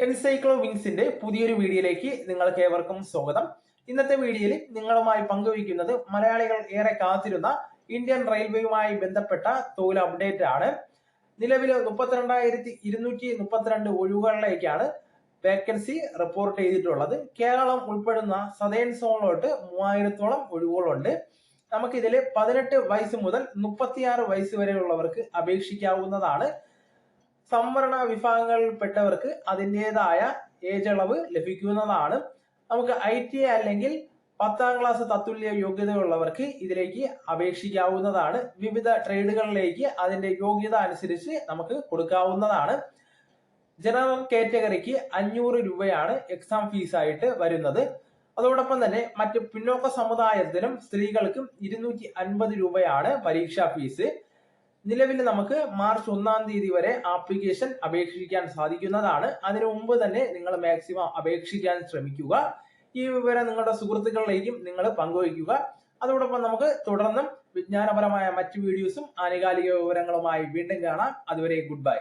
എൻസൈക്ലോ വിങ്സിന്റെ പുതിയൊരു വീഡിയോയിലേക്ക് നിങ്ങൾക്ക് ഏവർക്കും സ്വാഗതം. ഇന്നത്തെ വീഡിയോയിൽ നിങ്ങളുമായി പങ്കുവയ്ക്കുന്നത് മലയാളികൾ ഏറെ കാത്തിരുന്ന ഇന്ത്യൻ റെയിൽവേയുമായി ബന്ധപ്പെട്ട തൊഴിൽ അപ്ഡേറ്റ് ആണ്. നിലവിൽ 32,232 ഒഴിവുകളിലേക്കാണ് വേക്കൻസി റിപ്പോർട്ട് ചെയ്തിട്ടുള്ളത്. കേരളം ഉൾപ്പെടുന്ന സദേൺ സോണിലോട്ട് 3000-ഓളം ഒഴിവുകളുണ്ട്. നമുക്കിതിൽ 18 വയസ്സ് മുതൽ 36 വയസ്സ് വരെയുള്ളവർക്ക് അപേക്ഷിക്കാവുന്നതാണ്. സംവരണ വിഭാഗങ്ങളിൽപ്പെട്ടവർക്ക് അതിൻ്റെതായ ഏജ് അളവ് ലഭിക്കുന്നതാണ്. നമുക്ക് ITI അല്ലെങ്കിൽ 10ാം ക്ലാസ് തത്തുല്യ യോഗ്യതയുള്ളവർക്ക് ഇതിലേക്ക് അപേക്ഷിക്കാവുന്നതാണ്. വിവിധ ട്രേഡുകളിലേക്ക് അതിന്റെ യോഗ്യത അനുസരിച്ച് നമുക്ക് കൊടുക്കാവുന്നതാണ്. ജനറൽ കാറ്റഗറിക്ക് 500 രൂപയാണ് എക്സാം ഫീസായിട്ട് വരുന്നത്. അതോടൊപ്പം തന്നെ മറ്റ് പിന്നോക്ക സമുദായത്തിനും സ്ത്രീകൾക്കും 250 രൂപയാണ് പരീക്ഷാ ഫീസ്. നിലവിൽ നമുക്ക് മാർച്ച് 1-ാം തീയതി വരെ ആപ്ലിക്കേഷൻ അപേക്ഷിക്കാൻ സാധിക്കുന്നതാണ്. അതിനു മുമ്പ് തന്നെ നിങ്ങൾ മാക്സിമം അപേക്ഷിക്കാൻ ശ്രമിക്കുക. ഈ വിവരം നിങ്ങളുടെ സുഹൃത്തുക്കളിലേക്കും നിങ്ങൾ പങ്കുവയ്ക്കുക. അതോടൊപ്പം നമുക്ക് തുടർന്നും വിജ്ഞാനപരമായ മറ്റു വീഡിയോസും ആനുകാലിക വിവരങ്ങളുമായി വീണ്ടും കാണാം. അതുവരെ ഗുഡ് ബൈ.